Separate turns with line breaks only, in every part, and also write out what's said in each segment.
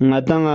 ngатanga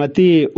ngati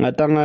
ngатanga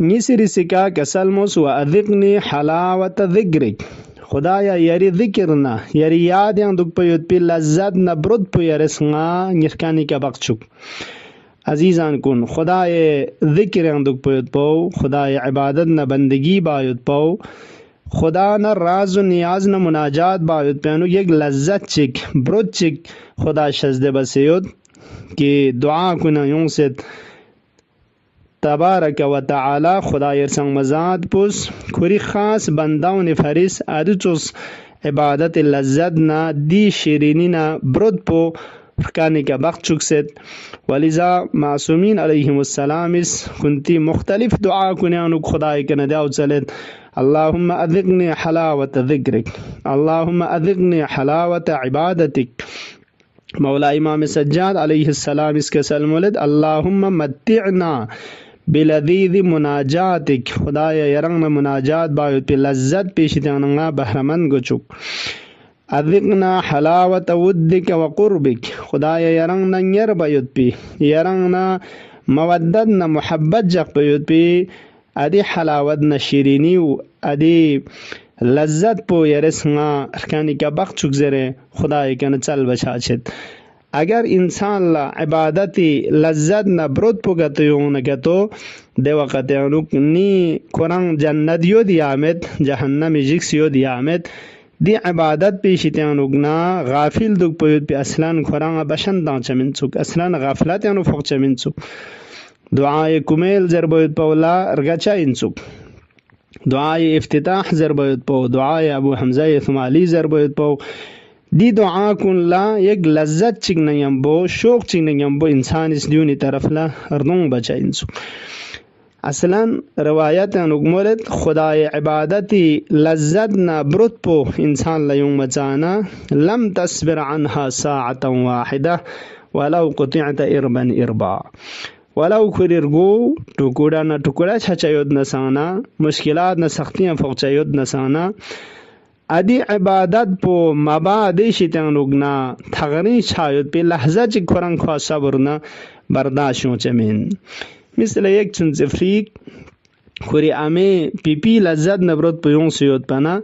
نیسری سکا کسلموس و اذقنی حلاوت ذکرک خدایا یری ذکر نه یری یاد yang duk payut pi lazzat na brod pu yares nga ngirkani ka bakchuk عزیزان کن خدای ذکر yang duk payut pau خدای عبادت na بندگی bayut pau خدا نه راز و نیاز نه مناجات bayut پیانو یک لذت چک برود چک خدا شزده بسیود که دعا کنه یون ست تبارک و تعالی خدای سنگ مزاد پوس کوری خاص بنداون فریس ادوچوس عبادت لذت نا دی شیرینی نا برود پو فکانی کا بخت چک ست ولذا معصومین علیهم السلام اس کنتی مختلف دعا کنیانو خدای کنه دعو چلت اللهم اذقنی حلاوت ذکرک اللهم اذقنی حلاوت عبادتک مولا امام سجاد علیہ السلام اس کے سلم ولد اللهم متعنا بلذیذ مناجاتک خدایا یرنگ مناجات بایوت پی لذت پیشتیاننگا بہرمن گچک اذقنا حلاوت ودک و قربک خدایا یرنگ نیر بایوت پی یرنگ مودد محبت جق بایوت پی ادی حلاوت شیرینی و ادی لذت پو یرسنگا ارکانی کا بخت چک زره خدای کن چل بچاچت اگر انسان لا عبادتی لذت نہ برود پو گتیوں نگتو دے وقت انوک نی قرآن جنت یو دیامت جہنم جکس یو دیامت دی عبادت پیشتی انوک نا غافل دوک پیود پی اصلاً قرآن بشن دان چمن چک اصلاً غافلات انو فوق چمن چک دعای کمیل زربوید پولا ارگچا انچک دعای افتتاح زربوید پو دعای ابو حمزه ثمالی زربوید پو دی دعا کن لا یک لذت چک نیم بو شوق چک نیم بو انسان اس دیونی طرف لا اردون بچا انسو اصلا روایت نگمولت خدای عبادتی لذت نا برد پو انسان لا یوم بچانا لم تصبر عنها ساعتا واحدة ولو قطعت اربا اربا ولو کریرگو ٹکوڑا نہ ٹکوڑا چھچایود نسانا مشکلات نہ سختیاں فوق چایود نسانا ادی عبادت پو مبا دیشی تن رگنا تغری چھایود پی لحظہ چی کرن خوا صبرنا برداشتوں چمین مثل یک چن زفریق خوری امی پی پی لذت نبرد پیون سیود پنا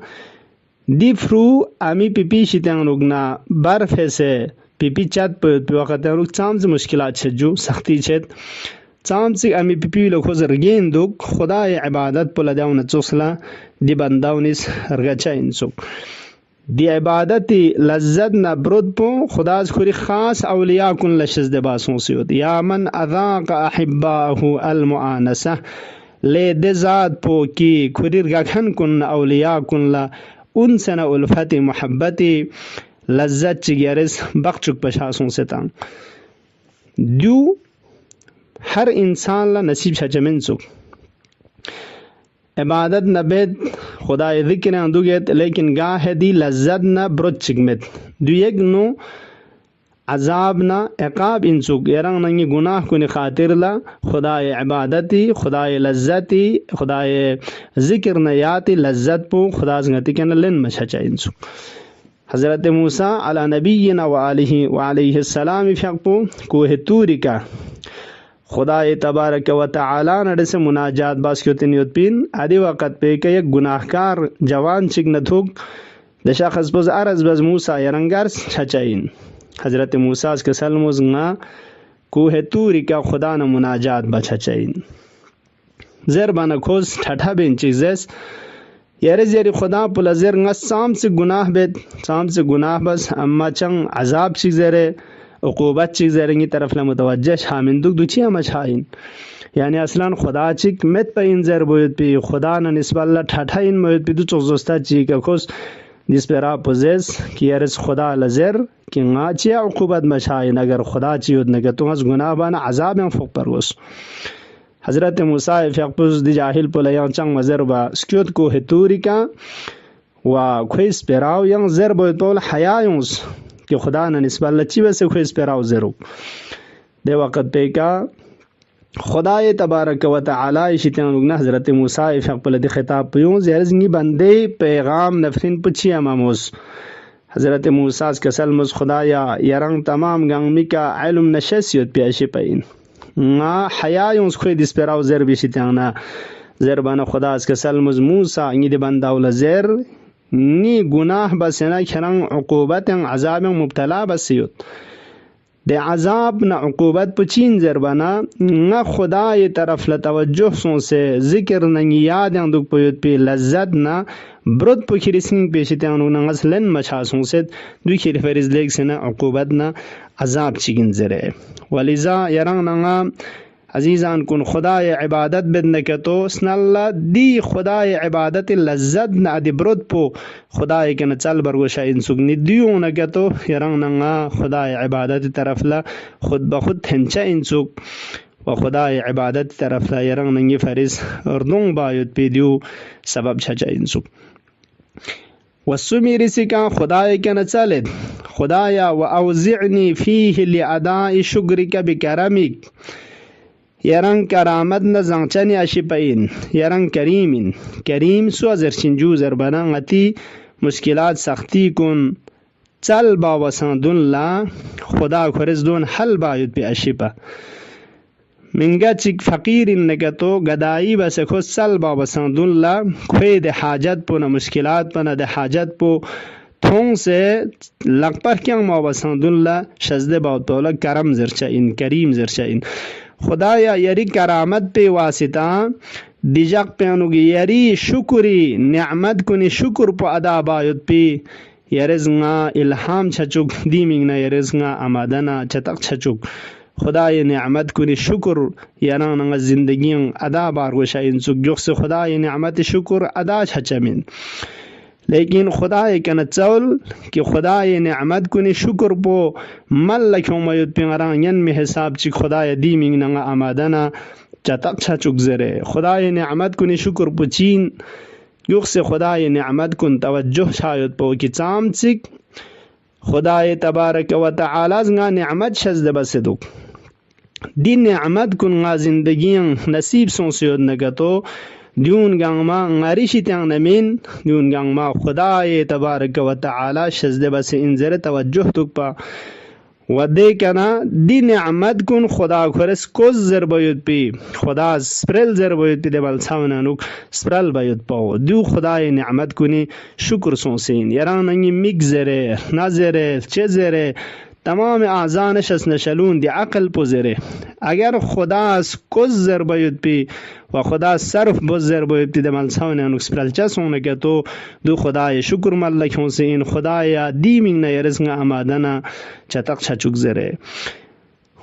دی فرو امی پی پی شیتن رگنا برف سے پی پی چت پی وقت روک چام سے مشکلات چھجو سختی چھت چام سے امی پی پی لو خوز رگین دوک خدای عبادت پو لداون چوسلا دی بنداونیس رگچا انسوک دی عبادتی لذت نہ برود پو خدا خوری خاص اولیاء کن لشز دے باسوں سیود یا من اذاق احباہ المعانسہ لے دے ذات پو کی خوری رگکھن کن اولیاء کن لا ان سنہ الفت محبتی لذت چگیرس بخچک پشاسوں سے تان دیو ہر انسان لا نصیب شجمن سک عبادت نبید خدای ذکر اندو گیت لیکن گاہ دی لذت نہ برد چگمت دو یک نو عذاب نہ عقاب انسوک یرنگ ننگی گناہ کنی خاطر لا خدای عبادتی خدای لذتی خدای ذکر نیاتی لذت پو خدا زنگتی کن لن مچھچا انسوک حضرت موسیٰ علی نبینا وعلیہ السلام فیقپو کوہ توری کا خدای تبارک و تعالی نرس مناجات باس کیوتن یوت پین ادی وقت پہ کہ یک گناہکار جوان چک نتھوک دشا خزبز ارز بز موسیٰ یرنگار چھچائین حضرت موسیٰ کے سلموز نا کوہ توری کا خدا نا مناجات با چھچائین زیر بانا کھوز ٹھٹھا بین چیزیس یارز یاری خدا پلا زیر نگا سام سے گناہ بیت سام سے گناہ بس اما چنگ عذاب چیز زیرے عقوبت چیز زیرنگی طرف لمتوجہ شامن دک دوچی اما چھائین یعنی اصلا خدا چک مت پا این زیر بوید پی خدا نا نسبت اللہ ٹھٹھا این موید پی دو چوزوستا چیکا خوز جس پر آپ پوزیز کی یارز خدا لزیر کی نگا چی عقوبت مچھائین اگر خدا چیود نگا تو از گناہ بانا عذاب ہیں فوق پر گوس حضرت موسیٰ فیقپوز دی جاہل پولا یان چنگ مزر با سکیوت کو ہتوری کا و خویس پیراو یان زر باید پولا حیایونس کہ خدا نا نسبت اللہ چی بس خویس پیراو زرو دے وقت پہ کا خدای تبارک و تعالی شیطان لگنا حضرت موسیٰ فیقپولا دی خطاب پیون زیرزنگی بندے پیغام نفرین پچھی اماموس حضرت موسیٰ کسل مز خدایا یرنگ تمام گنگمی کا علم نشسیت پیاشی pain nga haya yons khoy disperaw zer bishitangna zer bana khudas kasal Musa ngi de bandawla zer ni gunah basena kharang uqubatang azabang mubtala basiyut د عذاب نه عقوبت پچین زربانا نه خدای طرف له توجه سون سے ذکر نه یاد اندوک پویت پی لذت نه برد پو کریسین پیشتانو نه اصلا مچا سون سے دوی کری فرز لیک سنا عقوبت نه عذاب چیگن زره ولذا یران نه عزیزان کن خدای عبادت بدن کتو سنالله دی خدای عبادت لذت نه دی برد پو خدای کنه چل برگوشا انسوک ندیو نکتو یران نه خدای عبادت طرف لا خود بخود تنچه انسوک و خدای عبادت طرف لا یران نگی فرز اردون باید پیدیو سبب چچه انسوک والسمی رسیکا خدای کنه چلد خدایا و اوزعنی فیه لعداء شکرک بکرمک یران کرامت نه زنچنی اشپاین یران کریمین کریم سو زرچنجو زربنا غتی مشکلات سختی کن چل با وسندون لا خدا خرز دون حل باید پی اشپا منگا چک فقیر نگتو گدایی بس خود چل با وسندون لا خوی ده حاجت پو نه مشکلات پو نه ده حاجت پو تھون سے لگ پر کیاں ما وسندون لا شزده با تولا کرم زرچین کریم زرچین خدایا یری کرامت پہ واسطہ دیجاق پیانوگی یری شکری نعمت کنی شکر پا ادا باید پی یرزنگا الہام چھچوک دیمینگنا یرزنگا امادنا چھتک چھچوک خدای نعمت کنی شکر یرانگا زندگیاں ادا بارگوشا انسوک جوخ سے خدای نعمت شکر ادا چھچمین لیکن خدای کنه چول کہ خدای نعمت کنی شکر پو مل لکھوں میود پینگران ین میں حساب چی خدای دیمینگ نگا آمادنا چتک چا چک زره خدای نعمت کنی شکر پو چین یوخ سے خدای نعمت کن توجہ شاید پو کی چام چک خدای تبارک و تعالی زنگا نعمت شزد بسدوک دی نعمت کن غا زندگیاں نصیب سون سیود نگتو دیون گانگ ما غریشی تیان نمین دیون گانگ ما خدای تبارک و تعالی شزده بس انزر توجه تک پا و دے کنا دی نعمت کن خدا خورس کوز زر باید پی خدا سپرل زر باید پی دبال ساونانوک سپرل باید پاو دیو خدای نعمت کنی شکر سونسین یران انگی مگ زره نزره چه زره تمام اعضانش از نشلون دی عقل پوزره اگر خدا از کز زر باید پی و خدا صرف بز زر باید پی دمال ساونه انوکس پرلچه سونه که تو دو خدای شکر ملک هونسه این خدای دیمین نیرزنگ امادنا چتق چچک زره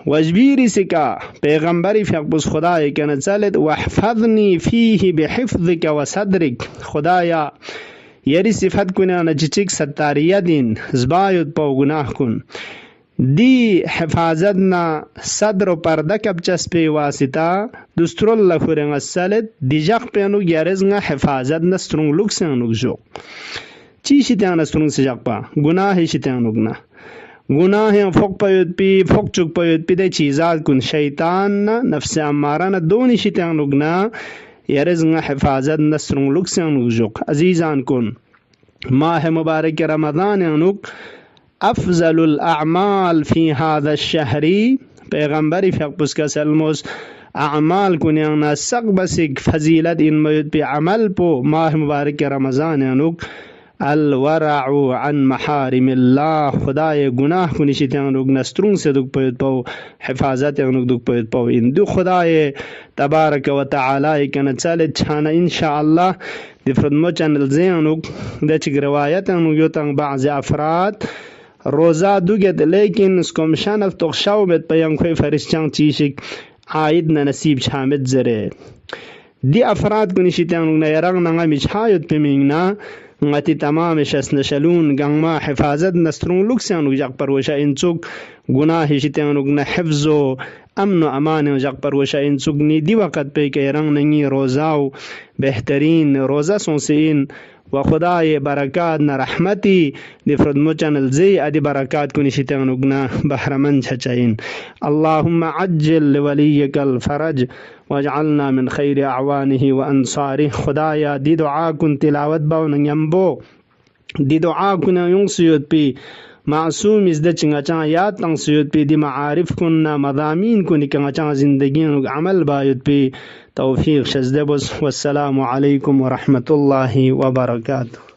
وجبیری سکا پیغمبری فیقبوز خدای کنه چلد وحفظنی فیه بحفظک و صدرک خدایا یری صفت کنه نچچک ستاریدین زباید پاو گناه کن دی حفاظت نا صدر و پرده کب چسپی واسطه دسترول لخورنگ السلد دی جاق پیانو گیارزنگا حفاظت نا سترونگ لوک سنگنوگ جو چی شیطان سترونگ سجاق پا گناهی شیطانوگ نا گناهی فوق پایود پی فوق چوک پایود پی دی چیزات کن شیطان نا نفس امارا دونی شیطانوگ نا یارزنگا حفاظت نا سترونگ لوک سنگنوگ جو عزیزان کن ماہ مبارک رمضان انوگ افضل الاعمال فی هذا الشهر پیغمبری فقبس کا سلموس اعمال کنیانا سق بسک فضیلت ان میود پی عمل پو ماہ مبارک رمضان انوک الورع عن محارم اللہ خدای گناہ کنیشی انوک نسترون سے دک پید پو حفاظت انوک دک پید پو ان دو خدای تبارک و تعالی کنا چالت چھانا انشاءاللہ دی فردمو چینل زینوک دا چک روایت انوک یوتن بعض افراد روزہ دوگت لیکن اس کو مشان التغشاو بیت پیان کوئی فرشچان چیشک عائد نصیب شامد زره دی افراد کنی شیطانو نیرغ نغا مچھایت پیمینگنا غتی تمام شس نشلون گنگما حفاظت نسترون لکسیانو جاق پروشا انچوک گناہ شیطانو گنا حفظ و امن و امان جاق پروشا انچوک نی دی وقت پی که رنگ نگی روزاو بہترین روزہ سونسین و خدای برکات نا رحمتی دی فرد چینل زی ادی برکات کنی شیطانو گنا بحرمن چھچائین اللهم عجل لولیک الفرج واجعلنا من خیر اعوانه و انصاره خدایا دی دعا کن تلاوت باو نگمبو دی دعا کن یونسیوت پی معصوم از د چنگا یاد تنسیت پی دی معارف کننا مضامین کنی کنگا زندگی عمل باید پی توفیق شزده بس. والسلام علیکم ورحمة الله وبرکاته.